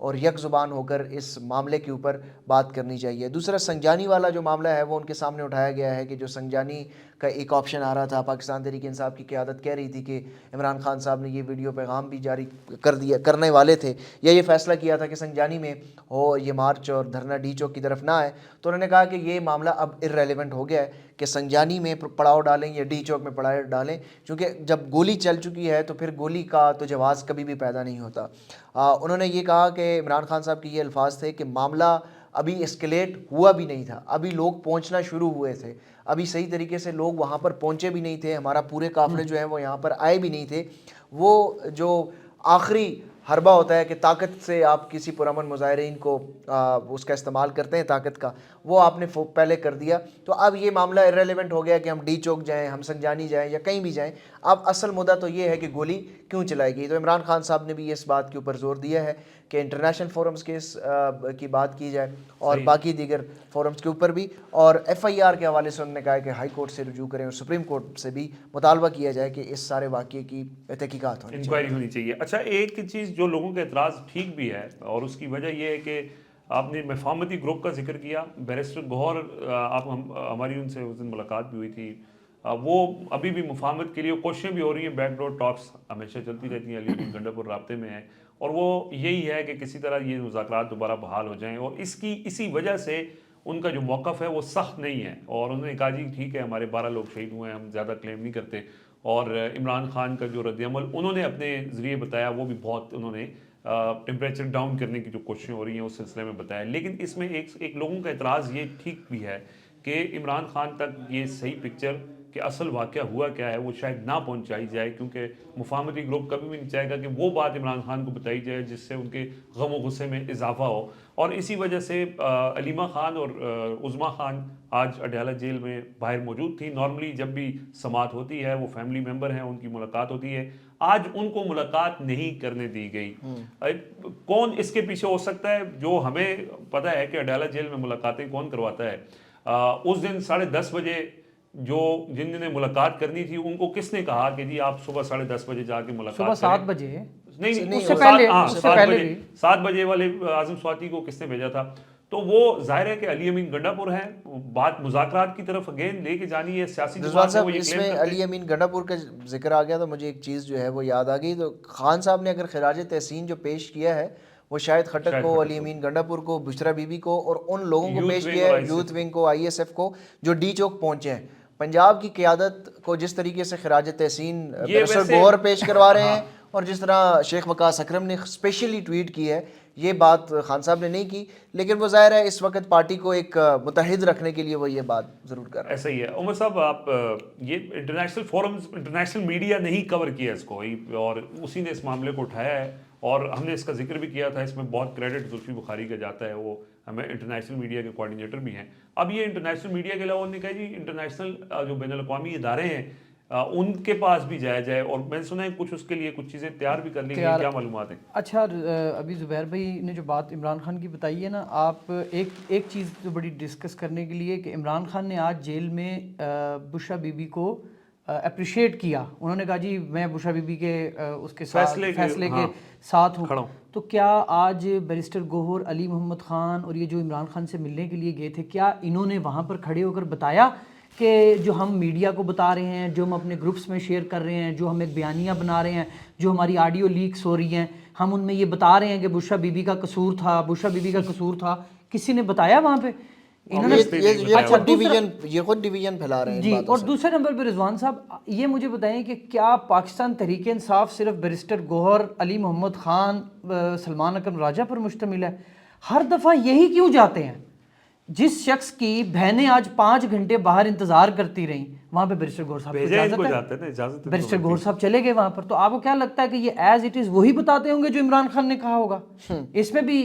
اور یک زبان ہو کر اس معاملے کے اوپر بات کرنی چاہیے. دوسرا سنجانی والا جو معاملہ ہے وہ ان کے سامنے اٹھایا گیا ہے کہ جو سنجانی کا ایک آپشن آ رہا تھا, پاکستان تحریک انصاف کی قیادت کہہ رہی تھی کہ عمران خان صاحب نے یہ ویڈیو پیغام بھی جاری کرنے والے تھے یا یہ فیصلہ کیا تھا کہ سنجانی میں ہو یہ مارچ اور دھرنا ڈی چوک کی طرف نہ آئے, تو انہوں نے کہا کہ یہ معاملہ اب ارریلیونٹ ہو گیا ہے کہ سنجانی میں پڑاؤ ڈالیں یا ڈی چوک میں پڑاؤ ڈالیں, کیونکہ جب گولی چل چکی ہے تو پھر گولی کا تو جواز کبھی بھی پیدا نہیں ہوتا. انہوں نے یہ کہا کہ عمران خان صاحب کے یہ الفاظ تھے کہ معاملہ ابھی اسکلیٹ ہوا بھی نہیں تھا, ابھی لوگ پہنچنا شروع ہوئے تھے, ابھی صحیح طریقے سے لوگ وہاں پر پہنچے بھی نہیں تھے, ہمارا پورے قافلے جو ہیں وہ یہاں پر آئے بھی نہیں تھے. وہ جو آخری حربہ ہوتا ہے کہ طاقت سے آپ کسی پرامن مظاہرین کو اس کا استعمال کرتے ہیں طاقت کا, وہ آپ نے پہلے کر دیا, تو اب یہ معاملہ ارریلیونٹ ہو گیا کہ ہم ڈی چوک جائیں, ہم سنجانی جائیں یا کہیں بھی جائیں, اب اصل مدعا تو یہ ہے کہ گولی کیوں چلائی گئی. تو عمران خان صاحب نے بھی اس بات کے اوپر زور دیا ہے کہ انٹرنیشنل فورمز کے کی بات کی جائے اور باقی دیگر فورمز کے اوپر بھی, اور ایف آئی آر کے حوالے سے انہوں نے کہا ہے کہ ہائی کورٹ سے رجوع کریں اور سپریم کورٹ سے بھی مطالبہ کیا جائے کہ اس سارے واقعے کی تحقیقات انکوائری ہونی چاہیے. اچھا, ایک چیز جو لوگوں کا اعتراض ٹھیک بھی ہے اور اس کی وجہ یہ ہے کہ آپ نے مفاہمتی گروپ کا ذکر کیا, بیرسٹر گوہر آپ ہماری ان سے اس دن ملاقات بھی ہوئی تھی, وہ ابھی بھی مفاہمت کے لیے کوششیں بھی ہو رہی ہیں, بیک ڈور ٹاکس ہمیشہ چلتی رہتی ہیں, علی امیین گنڈا پور رابطے میں ہے اور وہ یہی ہے کہ کسی طرح یہ مذاکرات دوبارہ بحال ہو جائیں, اور اسی وجہ سے ان کا جو موقف ہے وہ سخت نہیں ہے, اور انہوں نے کہا جی ٹھیک ہے ہمارے 12 لوگ شہید ہوئے ہیں, ہم زیادہ کلیم نہیں کرتے, اور عمران خان کا جو رد عمل انہوں نے اپنے ذریعے بتایا وہ بھی بہت انہوں نے ٹیمپریچر ڈاؤن کرنے کی جو کوششیں ہو رہی ہیں اس سلسلے میں بتایا. لیکن اس میں ایک لوگوں کا اعتراض یہ ٹھیک بھی ہے کہ عمران خان تک یہ صحیح پکچر کہ اصل واقعہ ہوا کیا ہے وہ شاید نہ پہنچائی جائے, کیونکہ مفاہمتی گروپ کبھی بھی نہیں چاہے گا کہ وہ بات عمران خان کو بتائی جائے جس سے ان کے غم و غصے میں اضافہ ہو. اور اسی وجہ سے علیمہ خان اور عظمیٰ خان آج اڈیالہ جیل میں باہر موجود تھی. نارملی جب بھی سماعت ہوتی ہے وہ فیملی ممبر ہیں, ان کی ملاقات ہوتی ہے, آج ان کو ملاقات نہیں کرنے دی گئی. کون اس کے پیچھے ہو سکتا ہے؟ جو ہمیں پتہ ہے کہ اڈیالہ جیل میں ملاقاتیں کون کرواتا ہے. اس دن 10:30 بجے جن نے ملاقات کرنی تھی ان کو کس نے کہا کہ جی آپ صبح 10:30 بجے جا کے ملاقات کریں؟ صبح 7 بجے نہیں, اس سے پہلے 7 بجے والے اعظم سواتی کو کس نے بھیجا تھا؟ تو وہ ظاہر ہے کہ علی امین گنڈا پور ہیں, بات مذاکرات کی طرف اگین لے کے جانی ہے سیاسی رضوان صاحب. اس میں علی امین گنڈا پور کا ذکر آ گیا تو مجھے ایک چیز جو ہے وہ یاد آ گئی. تو خان صاحب نے اگر خراج تحسین جو پیش کیا ہے وہ شاہد خٹک کو, علی امین گنڈا پور کو, بشرا بی بی کو اور ان لوگوں کو پیش کیا ہے, یوتھ ونگ کو, آئی ایس ایف کو, جو ڈی چوک پہنچے ہیں. پنجاب کی قیادت کو جس طریقے سے خراج تحسین بیرسٹر گوہر پیش کروا رہے ہیں اور جس طرح شیخ وقاص اکرم نے اسپیشلی ٹویٹ کی ہے, یہ بات خان صاحب نے نہیں کی, لیکن وہ ظاہر ہے اس وقت پارٹی کو ایک متحد رکھنے کے لیے وہ یہ بات ضرور کر رہے ہیں. ایسا ہی ہے. عمر صاحب, آپ یہ انٹرنیشنل فورمز, انٹرنیشنل میڈیا نے ہی کور کیا اس کو, اور اسی نے اس معاملے کو اٹھایا ہے, اور ہم نے اس کا ذکر بھی کیا تھا. اس میں بہت کریڈٹ زلفی بخاری کا جاتا ہے, وہ ہمیں انٹرنیشنل میڈیا کے کوارڈینیٹر بھی ہیں. اب یہ انٹرنیشنل میڈیا کے علاوہ انہوں نے کہا جی انٹرنیشنل جو بین الاقوامی ادارے ہیں ان کے پاس بھی جایا جائے, اور میں نے سنا ہے کچھ اس کے لیے کچھ چیزیں تیار بھی کر لی گئی, کیا معلومات ہیں؟ اچھا, ابھی زبیر بھائی نے جو بات عمران خان کی بتائی ہے نا, آپ ایک چیز تو بڑی ڈسکس کرنے کے لیے کہ عمران خان نے آج جیل میں بشرا بی بی کو اپریشیٹ کیا. انہوں نے کہا جی میں بشرا بی بی کے اس کے فیصلے کے ساتھ ہوں. تو کیا آج بیرسٹر گوہر, علی محمد خان اور یہ جو عمران خان سے ملنے کے لیے گئے تھے, کیا انہوں نے وہاں پر کھڑے ہو کر بتایا کہ جو ہم میڈیا کو بتا رہے ہیں, جو ہم اپنے گروپس میں شیئر کر رہے ہیں, جو ہم ایک بیانیہ بنا رہے ہیں, جو ہماری آڈیو لیکس ہو رہی ہیں, ہم ان میں یہ بتا رہے ہیں کہ بشرا بی بی کا قصور تھا, بشرا بی بی کا قصور تھا, کسی نے بتایا وہاں پہ؟ انہوں نے یہ خود ڈویژن پھیلا رہے ہیں جی. اور دوسرے نمبر پہ رضوان صاحب یہ مجھے بتائیں کہ کیا پاکستان تحریک انصاف صرف بیرسٹر گوہر, علی محمد خان, سلمان اکرم راجہ پر مشتمل ہے؟ ہر دفعہ یہی کیوں جاتے ہیں؟ جس شخص کی بہنیں آج 5 گھنٹے باہر انتظار کرتی رہیں, وہاں پہ بیرسٹر گوہر صاحب کو اجازت ہے, بیرسٹر گوہر صاحب چلے گئے وہاں پر. تو آپ کو کیا لگتا ہے کہ یہ ایز اٹ از وہی بتاتے ہوں گے جو عمران خان نے کہا ہوگا؟ اس میں بھی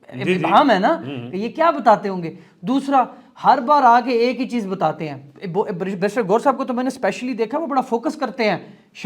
ابہام ہے نا کہ یہ کیا بتاتے ہوں گے. دوسرا, ہر بار آ کے ایک ہی چیز بتاتے ہیں. بیرسٹر گوہر صاحب کو تو میں نے اسپیشلی دیکھا, وہ بڑا فوکس کرتے ہیں.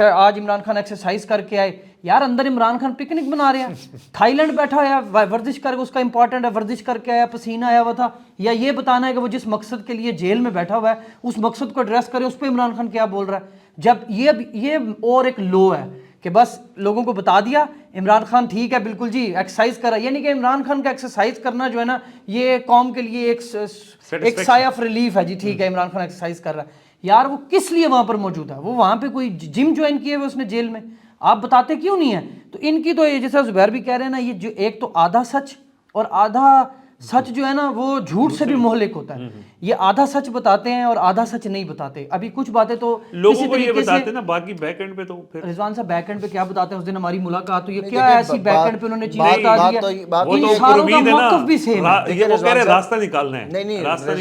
آج عمران خان ایکسرسائز کر کے آئے, یار اندر عمران خان پکنک بنا رہے ہیں, تھائی لینڈ بیٹھا ہوا ہے, ورزش کر کے, اس کا امپورٹنٹ ہے ورزش کر کے آیا, پسینہ آیا ہوا تھا, یا یہ بتانا ہے کہ وہ جس مقصد کے لیے جیل میں بیٹھا ہوا ہے اس مقصد کو ایڈریس کرے, اس پہ عمران خان کیا بول رہا ہے. جب یہ اور ایک لو ہے کہ بس لوگوں کو بتا دیا عمران خان ٹھیک ہے بالکل جی ایکسرسائز کر رہا ہے، یعنی کہ عمران خان کا ایکسرسائز کرنا جو ہے نا یہ قوم کے لیے ایک سائے آف ریلیف ہے جی، ٹھیک ہے عمران خان ایکسرسائز کر رہا ہے. یار وہ کس لیے وہاں پر موجود ہے؟ وہ وہاں پہ کوئی جم جوائن کیے ہوئے اس نے جیل میں، آپ بتاتے کیوں نہیں ہیں؟ تو ان کی تو جیسا زبیر بھی کہہ رہے ہیں نا، یہ جو ایک تو آدھا سچ اور آدھا سچ جو ہے نا وہ جھوٹ سے بھی مہلک ہوتا ہے. یہ آدھا سچ بتاتے ہیں اور آدھا سچ نہیں بتاتے. ابھی کچھ باتیں تو لوگوں کو یہ بتاتے ہیں نا، باقی بیک اینڈ پہ تو پھر رضوان صاحب بیک اینڈ پہ کیا بتاتے ہیں؟ اس دن ہماری ملاقات ہوئی ہے، کیا ایسی بیک اینڈ پہ انہوں نے چیز بتا دی ہے، ان ساروں کا موقف بھی سیم ہے. وہ کہہ رہے راستہ نکالنا ہے، نہیں راستہ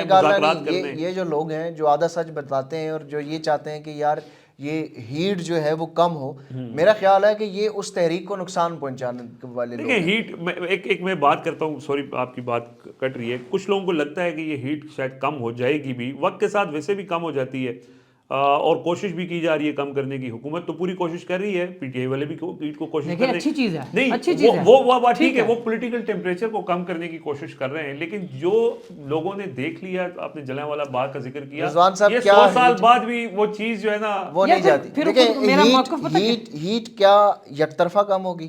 نکالنا ہے. یہ جو لوگ ہیں جو آدھا سچ بتاتے ہیں اور جو یہ چاہتے ہیں کہ یار یہ ہیٹ جو ہے وہ کم ہو، میرا خیال ہے کہ یہ اس تحریک کو نقصان پہنچانے والے لوگ دیکھیں ہیٹ ایک میں بات کرتا ہوں، سوری آپ کی بات کٹ رہی ہے. کچھ لوگوں کو لگتا ہے کہ یہ ہیٹ شاید کم ہو جائے گی بھی، وقت کے ساتھ ویسے بھی کم ہو جاتی ہے اور کوشش بھی کی جا رہی ہے کم کرنے کی. حکومت تو پوری کوشش کر رہی ہے، پی ٹی آئی والے بھی ہیٹ کو کوشش کر رہے ہیں. اچھی چیز ہے، نہیں وہ بات ٹھیک ہے، وہ پولیٹیکل ٹیمپریچر کو کم کرنے کی کوشش کر رہے ہیں. لیکن جو لوگوں نے دیکھ لیا، آپ نے جلیاں والا باغ کا ذکر کیا، یہ 100 سال بعد بھی وہ چیز جو ہے نا وہ نہیں جاتی. دیکھیں ہیٹ کیا یک طرفہ کم ہوگی؟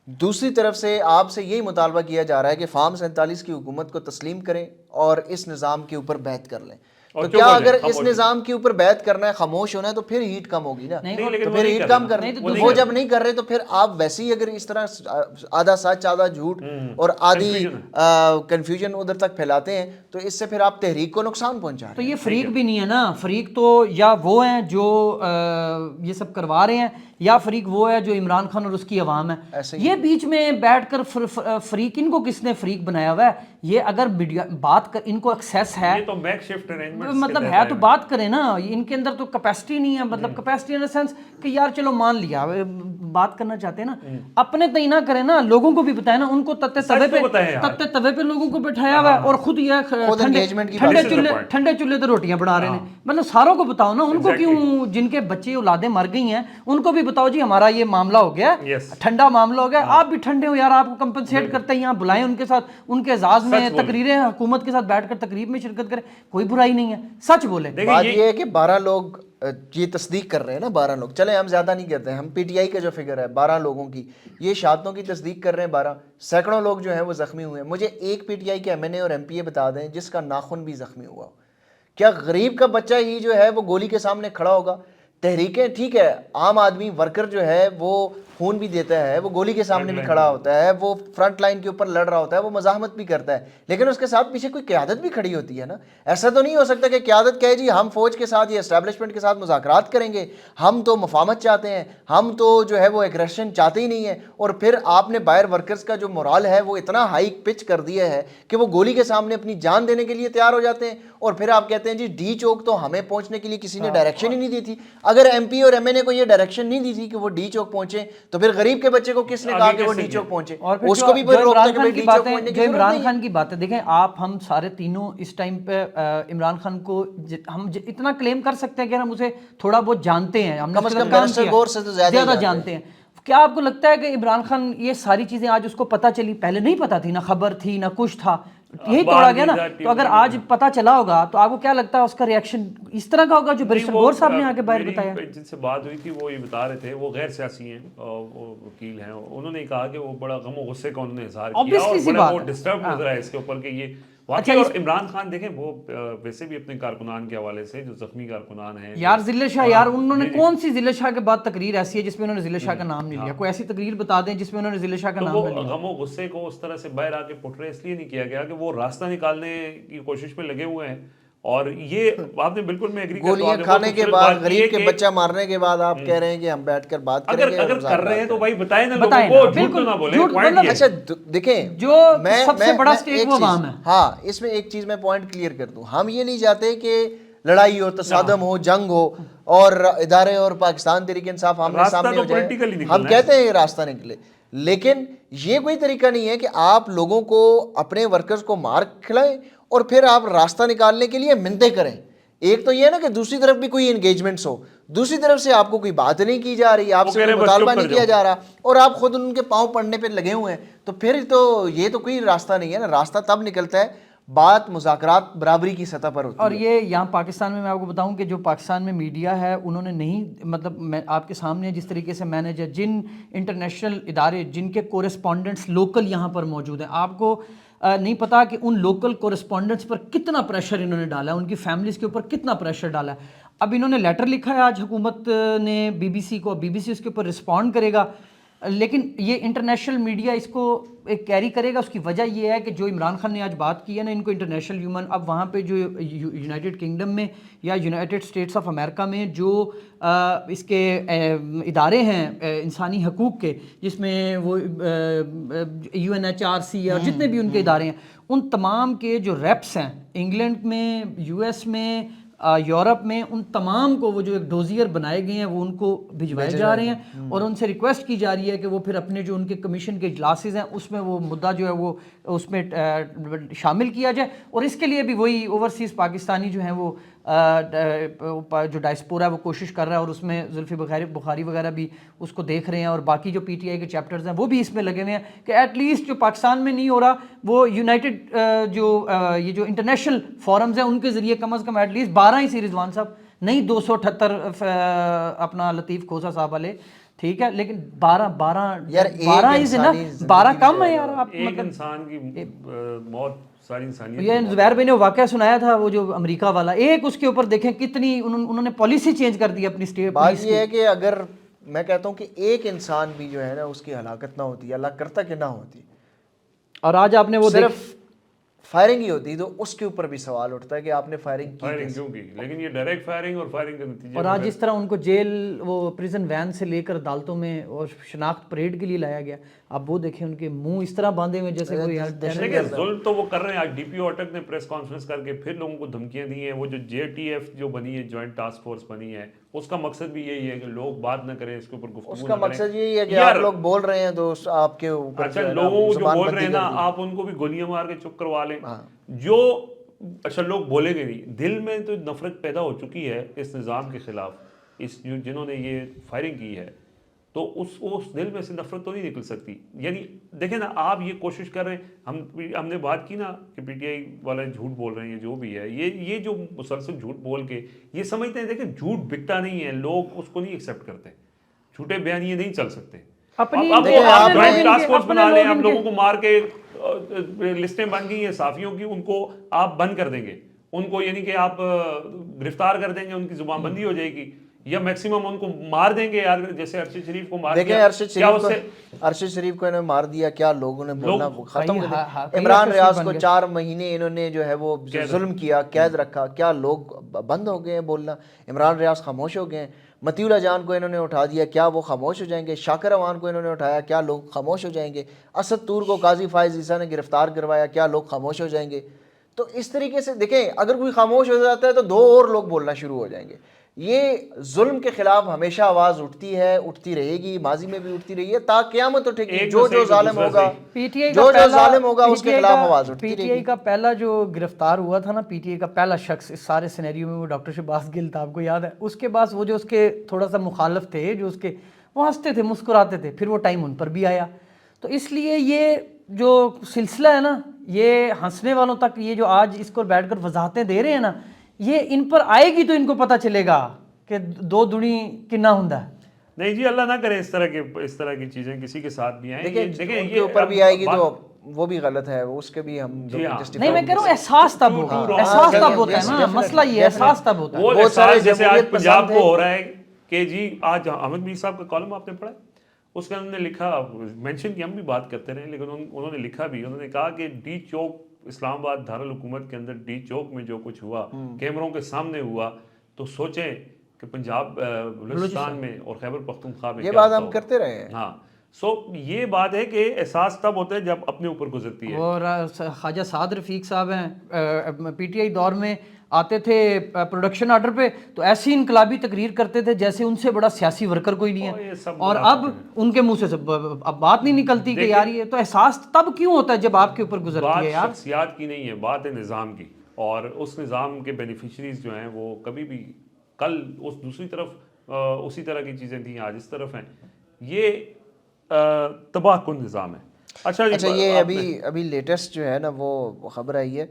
دوسری طرف سے آپ سے یہی مطالبہ کیا جا رہا ہے کہ فارم 47 کی حکومت کو تسلیم کریں اور اس نظام کے اوپر بیعت کر لیں. تو کیا اگر اس نظام کے اوپر بیعت کرنا ہے، خاموش ہونا ہے، تو پھر ہیٹ کم ہوگی نا. تو پھر ہیٹ کم کرنا، وہ جب نہیں کر رہے تو پھر آپ ویسے ہی اگر اس طرح آدھا سچ آدھا جھوٹ اور آدھی کنفیوژن ادھر تک پھیلاتے ہیں تو اس سے پھر آپ تحریک کو نقصان پہنچا رہے ہیں. تو یہ فریق بھی نہیں ہے نا، فریق تو یا وہ ہیں جو یہ سب کروا رہے ہیں، یا فریق وہ ہے جو عمران خان اور اس کی عوام ہے. یہ بیچ میں بیٹھ کر فریق، ان کو کس نے فریق بنایا ہوا ہے؟ یہ اگر بات کر ان کو ایکسیس ہے تو میک شفٹ ارینجمنٹ مطلب ہے تو بات کریں نا. ان کے اندر تو کیپیسٹی نہیں ہے، مطلب کیپیسٹی ان سینس کہ یار چلو مان لیا بات کرنا چاہتے ہیں نا، اپنے تئیں نہ کریں نا، لوگوں کو بھی بتائیں نا. ان کو تتے توے پہ لوگوں کو بٹھایا ہوا ہے اور خود یہ ٹھنڈے چولہے تو روٹیاں بنا رہے ہیں. مطلب ساروں کو بتاؤ نا. ان کو کیوں، جن کے بچے اولادیں مر گئی ہیں ان کو بھی بتاؤ جی ہمارا یہ معاملہ ہو گیا، ٹھنڈا معاملہ ہو گیا، آپ بھی ٹھنڈے ہو یار، آپ کو کمپنسیٹ کرتے ہیں، یہاں بلائیں ان کے ساتھ، ان کے اعزاز میں تقریریں، حکومت کے ساتھ بیٹھ کر تقریب میں شرکت کریں، کوئی برائی نہیں ہے. سچ بولے. بات یہ ہے کہ 12 لوگ یہ تصدیق کر رہے ہیں نا، 12 لوگ، چلیں ہم زیادہ نہیں کرتے ہیں، ہم پی ٹی آئی کا جو فگر ہے 12 لوگوں کی، یہ شہادتوں کی تصدیق کر رہے ہیں 12. سینکڑوں لوگ جو ہیں وہ زخمی ہوئے ہیں. مجھے ایک پی ٹی آئی کے ایم این اے اور ایم پی اے بتا دیں جس کا ناخن بھی زخمی ہوا ہو. کیا غریب کا بچہ ہی جو ہے وہ گولی کے سامنے کھڑا ہوگا؟ تحریکیں ٹھیک ہے، عام آدمی ورکر جو ہے وہ خون بھی دیتا ہے، وہ گولی کے سامنے بھی کھڑا ہوتا ہے، وہ فرنٹ لائن کے اوپر لڑ رہا ہوتا ہے، وہ مزاحمت بھی کرتا ہے، لیکن اس کے ساتھ پیچھے کوئی قیادت بھی کھڑی ہوتی ہے نا. ایسا تو نہیں ہو سکتا کہ قیادت کہے جی ہم فوج کے ساتھ یا اسٹیبلشمنٹ کے ساتھ مذاکرات کریں گے، ہم تو مفاہمت چاہتے ہیں، ہم تو جو ہے وہ ایگریشن چاہتے ہی نہیں ہیں، اور پھر آپ نے باہر ورکرز کا جو مورال ہے وہ اتنا ہائی پچ کر دیا ہے کہ وہ گولی کے سامنے اپنی جان دینے کے لیے تیار ہو جاتے ہیں. اور پھر آپ کہتے ہیں جی ڈی چوک تو ہمیں پہنچنے کے لیے کسی نے ڈائریکشن ہی نہیں دی تھی. اگر ایم پی اور ایم این اے کو یہ ڈائریکشن نہیں دی تھی کہ وہ ڈی چوک پہنچے تو پھر غریب کے بچے کو کس نے کہا کہ وہ ڈی چوک پہنچے؟ اور اس کو بھی پھر روکتا کہ ڈی چوک پہنچنے کی عمران خان کی بات ہے. دیکھیں آپ ہم سارے تینوں اس ٹائم پہ عمران خان کو ہم اتنا کلیم کر سکتے ہیں کہ ہم اسے تھوڑا بہت جانتے ہیں، ہم نے زیادہ جانتے ہیں. کیا آپ کو لگتا ہے کہ عمران خان یہ ساری چیزیں آج اس کو پتہ چلی؟ پہلے نہیں پتہ تھی، نہ خبر تھی نہ کچھ تھا، یہی توڑا گیا نا. تو اگر آج پتہ چلا ہوگا تو آپ کو کیا لگتا ہے اس کا ریئیکشن اس طرح کا ہوگا جو بیرسٹر گور صاحب نے آگے باہر بتایا؟ جن سے بات ہوئی تھی وہ یہ بتا رہے تھے، وہ غیر سیاسی ہیں، وہ وکیل ہیں، انہوں نے کہا کہ وہ بڑا غم و غصے کا انہوں نے اظہار کیا اور بڑا وہ ڈسٹرب نظر آیا اس کے اوپر کہ یہ واقعی. اور عمران خان دیکھیں وہ ویسے بھی اپنے کارکنان کے حوالے سے جو زخمی کارکنان ہیں یار ضلع شاہ، یار انہوں نے کون سی ضلع شاہ کے بعد تقریر ایسی ہے جس میں انہوں نے ضلع شاہ کا نام نہیں لیا؟ کوئی ایسی تقریر بتا دیں جس میں انہوں نے ضلع شاہ کا نام نہیں لیا. غم و غصے کو اس طرح سے باہر آ کے پٹرے اس لیے نہیں کیا گیا کہ وہ راستہ نکالنے کی کوشش میں لگے ہوئے ہیں. اور یہ آپ نے بالکل میں ایگری کرتا ہوں، گولیاں کھانے کے بعد، غریب کے بچہ مارنے کے بعد آپ کہہ رہے ہیں کہ ہم بیٹھ کر بات کریں گے. اگر کر رہے ہیں تو بھائی بتائیں نا لوگوں کو، جھوٹ نہ بولیں. اچھا دیکھیں، جو سب سے بڑا اسٹیک وہ عوام ہے. ہاں اس میں ایک چیز میں پوائنٹ کلیئر کر دوں، ہم یہ نہیں چاہتے کہ لڑائی ہو، تصادم ہو، جنگ ہو اور ادارے اور پاکستان تحریک انصاف آمنے سامنے ہو جائے. ہم کہتے ہیں یہ راستہ نکلے، لیکن یہ کوئی طریقہ نہیں ہے کہ آپ لوگوں کو، اپنے ورکرز کو مار کھلائیں اور پھر آپ راستہ نکالنے کے لیے منتیں کریں. ایک تو یہ ہے نا کہ دوسری طرف بھی کوئی انگیجمنٹس ہو، دوسری طرف سے آپ کو کوئی بات نہیں کی جا رہی، آپ سے کوئی مطالبہ نہیں کیا جا رہا اور آپ خود ان کے پاؤں پڑنے پہ لگے ہوئے ہیں. تو پھر تو یہ تو کوئی راستہ نہیں ہے نا. راستہ تب نکلتا ہے بات مذاکرات برابری کی سطح پر ہوتی اور ہے. یہ یہاں پاکستان میں آپ کو بتاؤں کہ جو پاکستان میں میڈیا ہے انہوں نے نہیں مطلب میں آپ کے سامنے جس طریقے سے مینیجر جن انٹرنیشنل ادارے جن کے کورسپونڈنٹس لوکل یہاں پر موجود ہیں آپ کو نہیں پتا کہ ان لوکل کورسپونڈنٹس پر کتنا پریشر انہوں نے ڈالا ہے, ان کی فیملیز کے اوپر کتنا پریشر ڈالا ہے. اب انہوں نے لیٹر لکھا ہے آج حکومت نے بی بی سی کو, بی بی سی اس کے اوپر رسپونڈ کرے گا, لیکن یہ انٹرنیشنل میڈیا اس کو ایک کیری کرے گا. اس کی وجہ یہ ہے کہ جو عمران خان نے آج بات کی ہے نا, ان کو انٹرنیشنل ہیومن اب وہاں پہ جو یونائٹڈ کنگڈم میں یا یونائٹڈ اسٹیٹس آف امریکہ میں جو اس کے ادارے ہیں انسانی حقوق کے, جس میں وہ UNHRC اور جتنے بھی ان کے ادارے ہیں, ان تمام کے جو ریپس ہیں انگلینڈ میں, US میں, یورپ میں, ان تمام کو وہ جو ایک ڈوزیئر بنائے گئے ہیں وہ ان کو بھجوائے جا رہے ہیں اور ان سے ریکویسٹ کی جا رہی ہے کہ وہ پھر اپنے جو ان کے کمیشن کے اجلاسز ہیں اس میں وہ مدعا جو ہے وہ اس میں شامل کیا جائے. اور اس کے لیے بھی وہی اوورسیز پاکستانی جو ہیں وہ جو ڈائسپورا ہے وہ کوشش کر رہا ہے, اور اس میں زلفی بخاری وغیرہ بھی اس کو دیکھ رہے ہیں, اور باقی جو PTI کے چیپٹرز ہیں وہ بھی اس میں لگے ہوئے ہیں کہ ایٹ لیسٹ جو پاکستان میں نہیں ہو رہا وہ یونائٹڈ یہ جو انٹرنیشنل فورمز ہیں ان کے ذریعے کم از کم ایٹ لیسٹ 12 ہی سی رضوان صاحب, نہیں 278 اپنا لطیف کھوسا صاحب والے, ٹھیک ہے, لیکن 12 ہی سے نا 12 کم ہے یار. آپ ایک انسان کی موت ساری انسانیت. یہ زبیر بھائی نے واقعہ سنایا تھا وہ جو امریکہ والا, ایک اس کے اوپر دیکھیں کتنی انہوں نے پالیسی چینج کر دی اپنی اسٹیٹ. بات یہ ہے کہ اگر میں کہتا ہوں کہ ایک انسان بھی جو ہے نا اس کی ہلاکت نہ ہوتی, اللہ کرتا کہ نہ ہوتی, اور آج آپ نے وہ صرف فائرنگ ہی ہوتی تو اس کے اوپر بھی سوال اٹھتا ہے کہ آپ نے فائرنگ کیوں کی, لیکن یہ ڈائریکٹ فائرنگ اور فائرنگ کا نتیجہ. اور آج اس طرح ان کو جیل وہ پریزن وین سے لے کر عدالتوں میں اور شناخت پریڈ کے لیے لایا گیا. اب وہ دیکھیں ان کے منہ اس طرح باندھے ہوئے جیسے کوئی ظلم تو وہ کر رہے ہیں. آج DPO اٹک نے پریس کانفرنس کر کے پھر لوگوں کو دھمکیاں دی ہیں. وہ جو JTF جو بنی ہے, جوائنٹ ٹاسک فورس بنی ہے, اس کا مقصد بھی یہی ہے کہ لوگ بات نہ کریں, اس کے اوپر گفتگو نہ کریں. اس کا مقصد یہی ہے کہ آپ لوگ بول رہے ہیں تو آپ کے اوپر اچھا لوگوں جو بول رہے ہیں نا آپ ان کو بھی گولیاں مار کے چپ کروا لیں. جو اچھا لوگ بولیں گے نہیں, دل میں تو نفرت پیدا ہو چکی ہے اس نظام کے خلاف, اس جنہوں نے یہ فائرنگ کی ہے, تو اس دل میں سے نفرت تو نہیں نکل سکتی. یعنی دیکھیں نا, آپ یہ کوشش کر رہے ہیں, ہم نے بات کی نا کہ PTI والے جھوٹ بول رہے ہیں, جو بھی ہے یہ جو مسلسل جھوٹ بول کے یہ سمجھتے ہیں, دیکھیں جھوٹ بکتا نہیں ہے, لوگ اس کو نہیں ایکسیپٹ کرتے, جھوٹے بیانیے نہیں چل سکتے. اپنی آپ ٹاسک فورس بنا لیں, آپ لوگوں کو مار کے لسٹیں بن گئی ہیں صحافیوں کی, ان کو آپ بند کر دیں گے, ان کو یعنی کہ آپ گرفتار کر دیں گے, ان کی زبان بندی ہو جائے گی, یا میکسیمم ان کو مار دیں گے. یار جیسے ارشد شریف کو مار دیا, ارشد شریف کو انہوں نے مار دیا, کیا لوگوں نے بولنا ختم کر دیا. عمران ریاض کو 4 مہینے انہوں نے جو ہے وہ ظلم کیا, قید رکھا, کیا لوگ بند ہو گئے ہیں بولنا؟ عمران ریاض خاموش ہو گئے ہیں. مطیع اللہ جان کو انہوں نے اٹھا دیا, کیا وہ خاموش ہو جائیں گے؟ شاکر اوان کو انہوں نے اٹھایا, کیا لوگ خاموش ہو جائیں گے؟ اسد طور کو قاضی فائز عیسیٰ نے گرفتار کروایا, کیا لوگ خاموش ہو جائیں گے؟ تو اس طریقے سے دیکھیں, اگر کوئی خاموش ہو جاتا ہے تو 2 اور لوگ بولنا شروع ہو جائیں گے. یہ ظلم کے خلاف ہمیشہ آواز اٹھتی ہے, اٹھتی رہے گی, ماضی میں بھی اٹھتی رہی ہے, تا قیامت اٹھے گی. جو ظالم ہوگا, جو ظالم ہوگا اس کے خلاف آواز اٹھتی رہے گی. PTI کا پہلا جو گرفتار ہوا تھا نا, PTI کا پہلا شخص اس سارے سینیریو میں وہ ڈاکٹر شہباز گل تھا, آپ کو یاد ہے؟ اس کے بعد وہ جو اس کے تھوڑا سا مخالف تھے, جو اس کے وہ ہنستے تھے, مسکراتے تھے, پھر وہ ٹائم ان پر بھی آیا. تو اس لیے یہ جو سلسلہ ہے نا, یہ ہنسنے والوں تک یہ جو آج اس کو بیٹھ کر وضاحتیں دے رہے ہیں نا, یہ ان پر آئے گی تو ان کو پتہ چلے گا کہ 2 دنی کتنا ہوندا ہے. نہیں جی, اللہ نہ کرے اس طرح کی چیزیں کسی کے ساتھ بھی آئیں. دیکھیں ان کے اوپر بھی آئے گی تو وہ بھی غلط ہے, اس کے بھی ہم نہیں, میں کہہ رہا ہوں احساس تب ہوگا, احساس تب ہوتا ہے نا, مسئلہ یہ ہے احساس تب ہوتا ہے. وہ احساس جیسے آج پنجاب کو ہو رہا ہے کہ جی, آج احمد میر صاحب کا کالم آپ نے پڑھا, اس کا انہوں نے لکھا, مینشن کی ہم بھی بات کرتے رہے, لیکن انہوں نے لکھا بھی, انہوں نے کہا کہ ڈی چوک اسلام آباد دارالحکومت کے اندر ڈی چوک میں جو کچھ ہوا, کیمروں کے سامنے ہوا, تو سوچیں کہ پنجاب بلوچستان میں اور خیبر پختونخوا میں یہ بات ہم کرتے رہے ہیں. ہاں, یہ بات ہے کہ احساس تب ہوتا ہے جب اپنے اوپر گزرتی ہے. اور خواجہ سعد رفیق صاحب ہیں, PTI دور میں آتے تھے پروڈکشن آرڈر پہ, تو ایسی انقلابی تقریر کرتے تھے جیسے ان سے بڑا سیاسی ورکر کوئی نہیں ہے, اور اب ان کے منہ سے اب بات نہیں نکلتی کہ یار یہ تو احساس تب کیوں ہوتا ہے جب آپ کے اوپر گزرتی ہے. یار بات شخصیات کی نہیں ہے, بات ہے نظام کی, اور اس نظام کے بینیفیشریز جو ہیں وہ کبھی بھی کل اس دوسری طرف اسی طرح کی چیزیں تھیں, آج اس طرف ہیں. یہ تباہ کن نظام ہے. اچھا جی، اچھا یہ ابھی لیٹسٹ جو ہے نا وہ خبر آئی ہے،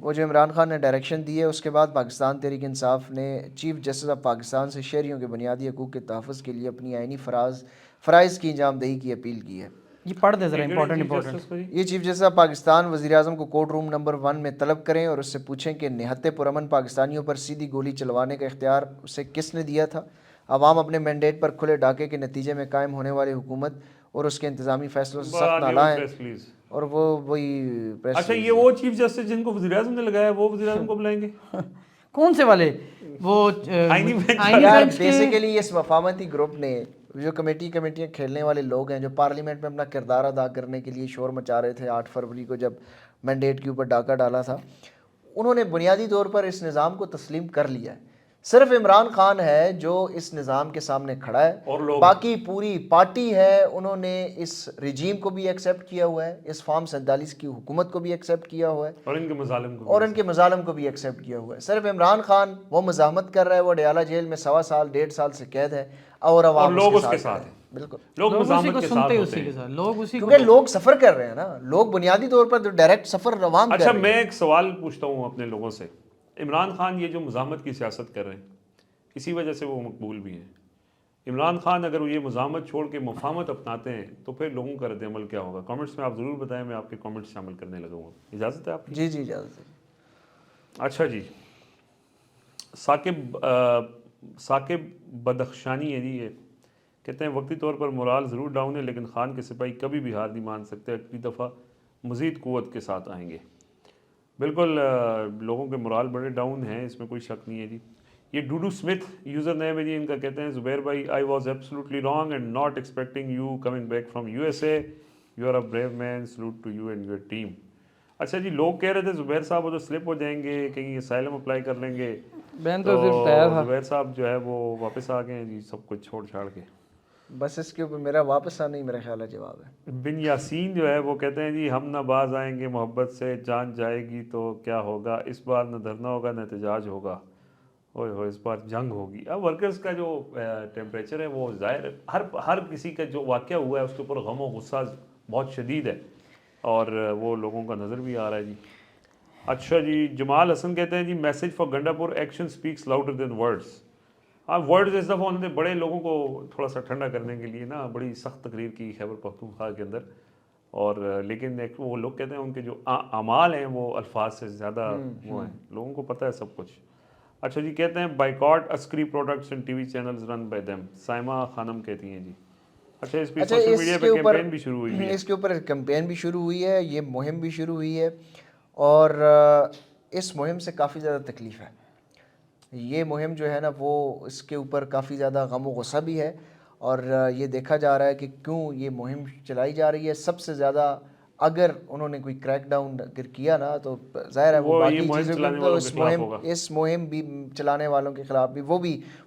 وہ جو عمران خان نے ڈائریکشن دی ہے اس کے بعد پاکستان تحریک انصاف نے چیف جسٹس آف پاکستان سے شہریوں کے بنیادی حقوق کے تحفظ کے لیے اپنی آئینی فرائض کی انجام دہی کی اپیل کی ہے۔ یہ پڑھ دے ذرا امپورٹنٹ۔ یہ چیف جسٹس آف پاکستان وزیر اعظم کو کورٹ روم نمبر 1 میں طلب کریں اور اس سے پوچھیں کہ نہت پرامن پاکستانیوں پر سیدھی گولی چلوانے کا اختیار اسے کس نے دیا تھا؟ عوام اپنے مینڈیٹ پر کھلے ڈاکے کے نتیجے میں قائم ہونے والی حکومت اور اس کے انتظامی فیصلوں سے سخت نالاں ہیں، اور وہ وہی اچھا یہ وہ چیف جسٹس جن کو وزیر اعظم نے لگایا وہ وزیر اعظم کو بلائیں گے؟ کون سے والے؟ وہ آئینی بیسیکلی اس مفاہمتی گروپ نے جو کمیٹیاں کھیلنے والے لوگ ہیں جو پارلیمنٹ میں اپنا کردار ادا کرنے کے لیے شور مچا رہے تھے 8 فروری کو جب مینڈیٹ کے اوپر ڈاکہ ڈالا تھا، انہوں نے بنیادی طور پر اس نظام کو تسلیم کر لیا ہے۔ صرف عمران خان ہے جو اس نظام کے سامنے کھڑا ہے، اور لوگ باقی پوری پارٹی ہے انہوں نے اس رجیم کو بھی ایکسیپٹ کیا ہوا ہے، اس فارم 47 کی حکومت کو بھی ایکسیپٹ کیا ہوا ہے، اور ان کے مظالم کو بھی ایکسیپٹ کیا ہوا ہے۔ صرف عمران خان وہ مزاحمت کر رہا ہے، وہ اڈیالہ جیل میں 1.25 سال 1.5 سال سے قید ہے، اور عوام لوگ اس کے ساتھ ہیں۔ بالکل، لوگ مزاحمت کے ساتھ ہوتے ہیں کیونکہ لوگ سفر کر رہے ہیں نا، لوگ بنیادی طور پر ڈائریکٹ سفر عوام کر رہے ہیں۔ اچھا میں ایک سوال پوچھتا ہوں اپنے لوگوں سے، عمران خان یہ جو مزاحمت کی سیاست کر رہے ہیں اسی وجہ سے وہ مقبول بھی ہیں۔ عمران خان اگر یہ مزاحمت چھوڑ کے مفاہمت اپناتے ہیں تو پھر لوگوں کا رد عمل کیا ہوگا؟ کامنٹس میں آپ ضرور بتائیں، میں آپ کے کامنٹس شامل کرنے لگا ہوں۔ اجازت ہے آپ کی؟ جی اجازت ہے۔ اچھا جی، ثاقب بدخشانی ہے جی، یہ کہتے ہیں وقتی طور پر مورال ضرور ڈاؤن ہے لیکن خان کے سپاہی کبھی بھی ہار نہیں مان سکتے، اگلی دفعہ مزید قوت کے ساتھ آئیں گے۔ بالکل لوگوں کے مورال بڑے ڈاؤن ہیں، اس میں کوئی شک نہیں ہے جی۔ یہ ڈوڈو اسمتھ یوزر نیم ہے جی ان کا، کہتے ہیں زبیر بھائی I was absolutely wrong and not expecting you coming back from U S A, you are a brave man, salute to you and your team. اچھا جی، لوگ کہہ رہے تھے زبیر صاحب وہ تو سلپ ہو جائیں گے، کہیں اسائلم اپلائی کر لیں گے، تو زبیر صاحب جو ہے وہ واپس آ گئے ہیں جی سب کچھ چھوڑ چھاڑ کے۔ بس اس کے اوپر میرا واپس آنا ہی میرا خیال ہے جواب ہے۔ بن یاسین جو ہے وہ کہتے ہیں جی ہم نہ باز آئیں گے محبت سے، جان جائے گی تو کیا ہوگا، اس بار نہ دھرنا ہوگا نہ احتجاج ہوگا، اوئے ہوئے اس بار جنگ ہوگی۔ اب ورکرز کا جو ٹیمپریچر ہے وہ ظاہر ہر کسی کا جو واقعہ ہوا ہے اس کے اوپر غم و غصہ بہت شدید ہے، اور وہ لوگوں کا نظر بھی آ رہا ہے جی۔ اچھا جی، جمال حسن کہتے ہیں جی میسج فار گنڈا پور، action specs louder than words. ہاں ورڈز اس دفعہ انہوں نے بڑے لوگوں کو تھوڑا سا ٹھنڈا کرنے کے لیے نا بڑی سخت تقریر کی خیبر پختونخوا کے اندر، اور لیکن ایک وہ لوگ کہتے ہیں ان کے جو اعمال ہیں وہ الفاظ سے زیادہ وہ ہیں، لوگوں کو پتہ ہے سب کچھ۔ اچھا جی، کہتے ہیں بائیکاٹ عسکری products and T V channels run by them, Saima خانم کہتی ہیں جی۔ اچھا اس پہ سوشل میڈیا پہ کیمپین بھی شروع ہوئی ہے، اس کے اوپر کیمپین بھی شروع ہوئی ہے، یہ مہم بھی شروع ہوئی ہے، اور اس مہم سے کافی زیادہ تکلیف ہے۔ یہ مہم جو ہے نا وہ اس کے اوپر کافی زیادہ غم و غصہ بھی ہے، اور یہ دیکھا جا رہا ہے کہ کیوں یہ مہم چلائی جا رہی ہے۔ سب سے زیادہ اگر انہوں نے کوئی کریک ڈاؤن اگر کیا نا تو ظاہر ہے وہ باقی چیزوں کو اس مہم بھی چلانے والوں کے خلاف بھی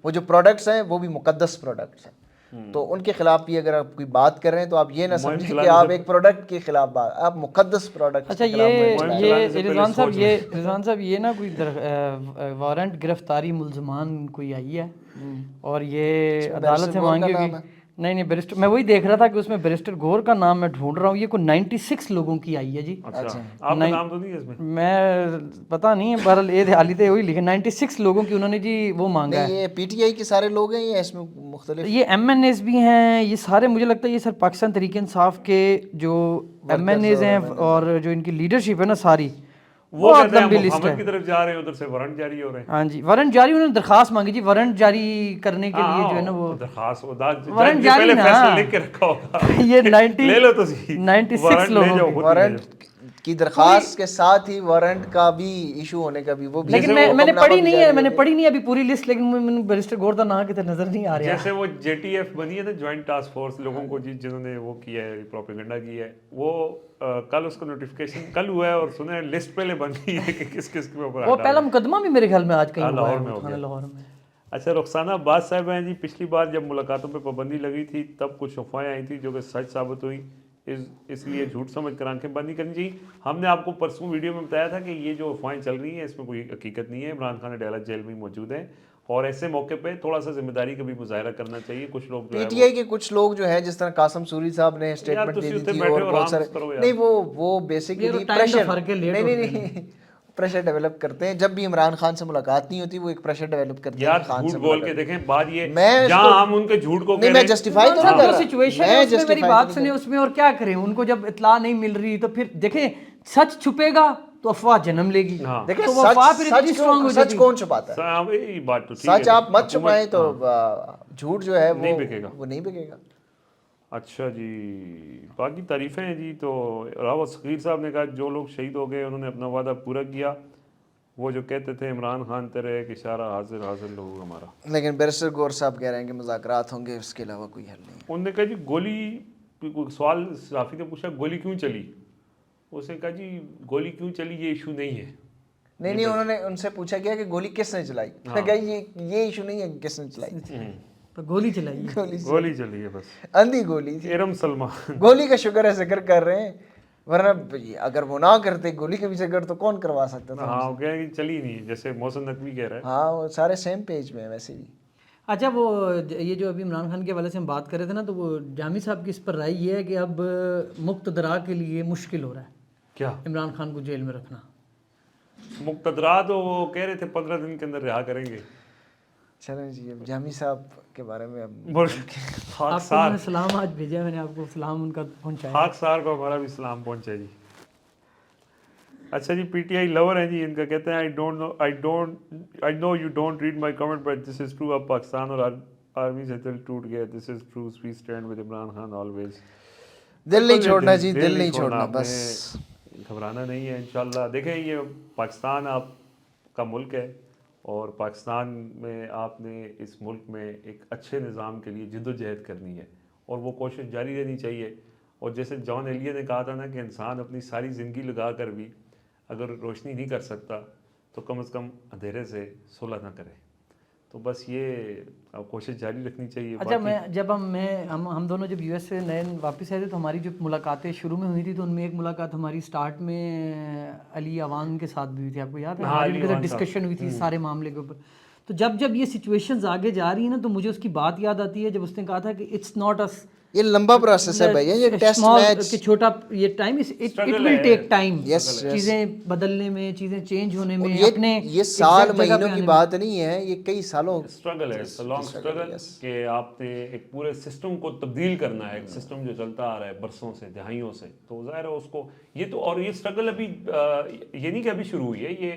وہ جو پروڈکٹس ہیں وہ بھی مقدس پروڈکٹس ہیں، تو ان کے خلاف بھی اگر آپ کوئی بات کر رہے ہیں تو آپ یہ نہ سمجھیں کہ آپ ایک پروڈکٹ کے خلاف بات، آپ مقدس پروڈکٹ۔ اچھا یہ رضوان صاحب یہ نا کوئی وارنٹ گرفتاری ملزمان کوئی آئی ہے اور یہ عدالت سے مانگی ہوگی؟ نہیں بیرسٹر، میں وہی دیکھ رہا تھا کہ اس میں بیرسٹر گور کا نام میں ڈھونڈ رہا ہوں، یہ کوئی 96 لوگوں کی آئی ہے جی۔ اچھا آپ کا نام تو نہیں ہے اس میں پتہ نہیں ہے، بہرحال یہ حالی تھے وہی لکھے 96 لوگوں کی انہوں نے جی وہ مانگا ہے۔ یہ پی ٹی آئی کے سارے لوگ ہیں یا اس میں مختلف؟ یہ ایم این ایز بھی ہیں، یہ سارے مجھے لگتا ہے یہ سر پاکستان تحریک انصاف کے جو ایم این ایز ہیں اور جو ان کی لیڈرشپ ہے نا ساری، وہ کہتے ہیں محمد کی طرف جا رہے ہیں، ادھر سے وارنٹ جاری ہو رہے ہیں۔ ہاں جی وارنٹ جاری، انہوں نے درخواست مانگی جی وارنٹ جاری کرنے کے لیے جو ہے نا وہ درخواست وارنٹ جاری نا لکھ کے رکھا ہوگا، یہ لے لو تو 96 لوگوں وارنٹ کی درخواست کے ساتھ ہی وارنٹ کا بھی ایشو ہونے کا بھی وہ بھی، لیکن میں نے پڑھی نہیں ہے ابھی پوری لسٹ، لیکن مجھے بیرسٹر گور کا نام کتے نظر نہیں آ رہا۔ جیسے وہ جے ٹی ایف بنی ہے نا جوائنٹ ٹاسک فورس، لوگوں کو جنہوں نے وہ کیا ہے پروپیگنڈا کیا ہے، وہ کل اس کا نوٹیفیکیشن کل ہوا ہے اور سنے لسٹ پہلے بن گئی ہے کہ کس کس کے اوپر وہ پہلا مقدمہ بھی میرے خیال میں آج کہیں لاہور میں ہو گیا۔ لاہور میں۔ اچھا رخسانہ عباس صاحب ہیں جی، پچھلی بار جب ملاقاتوں پہ پابندی لگی تھی تب کچھ افواہیں آئی تھیں جو کہ سچ ثابت ہوئی، اس لیے جھوٹ سمجھ کر آنکھیں بند نہیں کرنی چاہیے۔ ہم نے آپ کو پرسوں ویڈیو میں بتایا تھا کہ یہ جو افواہیں چل رہی ہیں اس میں کوئی حقیقت نہیں ہے، عمران خان اڈیالہ جیل میں موجود ہیں اور ایسے موقع پہ تھوڑا سا ذمہ داری کا بھی مظاہرہ کرنا چاہیے. کچھ لوگ جو پی ہے ٹی آئی کے کچھ لوگ جو ہے جس طرح قاسم سوری صاحب نے اسٹیٹمنٹ دے دی تھی اور بہت سارے نہیں وہ بیسیکلی پریشر نہیں پریشر ڈیولپ کرتے ہیں. جب بھی عمران خان سے ملاقات نہیں ہوتی وہ ایک پریشر ڈیولپ کرتے ہیں خان سے بول کے دیکھیں. بات یہ جہاں ہم ان کے جھوٹ کو نہیں میں جسٹیفائی تو نہیں کر رہا, سچویشن ہے اس میں میری بات سنیں, اس میں اور کیا کریں. ان کو جب اطلاع نہیں مل رہی تو پھر دیکھیں سچ چھپے گا تو افواہ جنم لے گی. دیکھیں تو وہ افواہ پھر اتنی اسٹرانگ ہو سچ جاتی کون چھپاتا ہے, سچ آپ مت چھپائیں تو جھوٹ جو ہے وہ نہیں بکے گا. اچھا جی, باقی تعریفیں ہیں جی. تو راوت ثقیل صاحب نے کہا جو لوگ شہید ہو گئے انہوں نے اپنا وعدہ پورا کیا. وہ جو کہتے تھے عمران خان تیرے ایک اشارہ حاضر لوگ ہمارا. لیکن بیرسٹر گور صاحب کہہ رہے ہیں کہ مذاکرات ہوں گے, اس کے علاوہ کوئی حل نہیں. انہوں نے کہا جی گولی, سوال صحافی نے پوچھا گولی کیوں چلی, اس نے کہا جی گولی کیوں چلی یہ ایشو نہیں ہے. نہیں انہوں نے ان سے پوچھا گیا کہ گولی کس نے چلائی, کہا یہ ایشو نہیں ہے کہ کس نے چلائی, گولی چلائی, گولی چلی ہے بس, اندھی گولی تھی. ارم سلمان گولی کا شکر ہے ذکر کر رہے ہیں, ورنہ اگر وہ نہ کرتے گولی کا بھی ذکر تو کون کروا سکتا تھا. ہاں کہہ کہ چلی نہیں, جیسے محسن نقوی کہہ رہا ہے. ہاں وہ سارے سیم پیج میں ہیں ویسے بھی. اچھا وہ یہ جو ابھی عمران خان کے حوالے سے ہم بات کر رہے تھے نا, تو وہ جامی صاحب کی اس پر رائے یہ ہے کہ اب مقتدرا کے لیے مشکل ہو رہا ہے کیا عمران خان کو جیل میں رکھنا. مقتدرات وہ کہہ رہے تھے 15 دن کے اندر رہا کریں گے. چلیں جی اب جامی صاحب کے بارے میں آپ کو میں سلام آج بھیجا, میں نے آپ کو سلام ان کا پہنچایا. خاک سار کو ہمارا بھی سلام پہنچا جی. اچھا جی پی ٹی آئی لور ہیں جی, ان کا کہتے ہیں I know you don't read my comment but this is true. اب پاکستان اور آرمی سے دل ٹوٹ گیا. This is true. We stand with Imran Khan always. دل نہیں چھوڑنا جی, دل نہیں چھوڑنا, بس گھبرانا نہیں ہے انشاءاللہ. دیکھیں یہ پاکستان آپ کا ملک ہے اور پاکستان میں آپ نے اس ملک میں ایک اچھے نظام کے لیے جد و جہد کرنی ہے اور وہ کوشش جاری رہنی چاہیے. اور جیسے جان ایلیے نے کہا تھا نا کہ انسان اپنی ساری زندگی لگا کر بھی اگر روشنی نہیں کر سکتا تو کم از کم اندھیرے سے صلح نہ کرے. تو بس یہ کوشش جاری رکھنی چاہیے. اچھا ہم دونوں جب یو ایس سے نئے واپس آئے تھے تو ہماری جو ملاقاتیں شروع میں ہوئی تھی تو ان میں ایک ملاقات ہماری سٹارٹ میں علی عوان کے ساتھ بھی ہوئی تھی, آپ کو یاد ہے, ہماری ڈسکشن ہوئی تھی سارے معاملے کے اوپر. تو جب یہ سچویشنز آگے جا رہی ہیں نا تو مجھے اس کی بات یاد آتی ہے جب اس نے کہا تھا کہ اٹس ناٹ اس, یہ لمبا پروسیس ہے بھائی, یہ ٹیسٹ میچ کہ چھوٹا یہ time it will take time, چیزیں بدلنے میں, چیزیں چینج ہونے میں. اپنے یہ سال مہینوں کی بات نہیں ہے, یہ کئی سالوں اسٹرگل ہے, لانگ اسٹرگل کہ آپ نے ایک پورے سسٹم کو تبدیل کرنا ہے. ایک سسٹم جو چلتا آ رہا ہے برسوں سے, دہائیوں سے, تو ظاہر ہے اس کو یہ تو, اور یہ اسٹرگل ابھی یہ نہیں کہ ابھی شروع ہوئی ہے,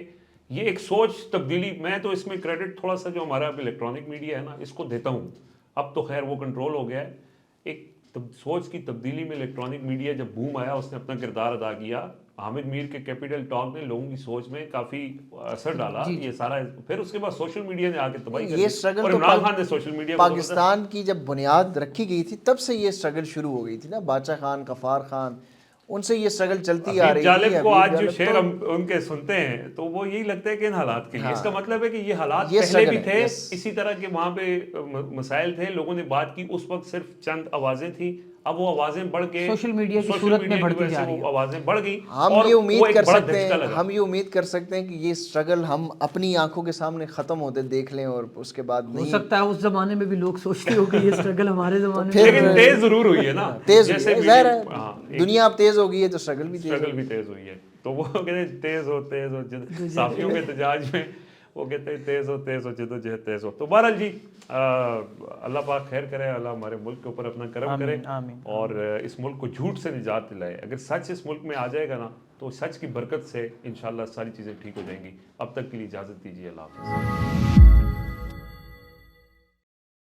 یہ ایک سوچ تبدیلی. میں تو اس میں کریڈٹ تھوڑا سا جو ہمارا اب الیکٹرانک میڈیا ہے نا اس کو دیتا ہوں. اب تو خیر وہ کنٹرول ہو گیا ہے. ایک سوچ کی تبدیلی میں الیکٹرانک میڈیا جب بوم آیا اس نے اپنا کردار ادا کیا. حامد میر کے کیپیٹل ٹاک نے لوگوں کی سوچ میں کافی اثر ڈالا. یہ سارا پھر اس کے بعد سوشل میڈیا نے آ کے تباہی کر دی اور عمران خان نے سوشل میڈیا پاکستان کی جب بنیاد رکھی گئی تھی تب سے یہ اسٹرگل شروع ہو گئی تھی نا. باچا خان, غفار خان, ان سے یہ اسٹرگل چلتی آ رہی ہے. جالب کو آج جو شعر ہم ان کے سنتے ہیں تو وہ یہی لگتا ہے کہ ان حالات کے لیے, اس کا مطلب ہے کہ یہ حالات پہلے بھی تھے, اسی طرح کے وہاں پہ مسائل تھے, لوگوں نے بات کی, اس وقت صرف چند آوازیں تھیں, اب وہ آوازیں بڑھ کے سوشل میڈیا کی صورت میں بڑھتی جا رہی ہیں, آوازیں بڑھ گئی. ہم یہ امید کر سکتے ہیں کہ یہ اسٹرگل ہم اپنی آنکھوں کے سامنے ختم ہوتے دیکھ لیں اور اس کے بعد ہو سکتا ہے اس زمانے میں بھی لوگ سوچتے ہو کہ یہ اسٹرگل ہمارے زمانے میں, لیکن تیز ضرور ہوئی ہے نا. تیز ظاہر ہے دنیا اب تیز ہو گئی ہے تو اسٹرگل بھی تیز ہوئی ہے. تو وہ کہتے ہیں تیز ہو صحافیوں کے احتجاج میں وہ کہتے ہیں تیز ہو جد و جہد تیز ہو. تو بہرحال جی اللہ پاک خیر کرے, اللہ ہمارے ملک کے اوپر اپنا کرم کرے اور اس ملک کو جھوٹ سے نجات دلائے. اگر سچ اس ملک میں آ جائے گا نا تو سچ کی برکت سے انشاءاللہ ساری چیزیں ٹھیک ہو جائیں گی. اب تک کے لیے اجازت دیجیے, اللہ حافظ.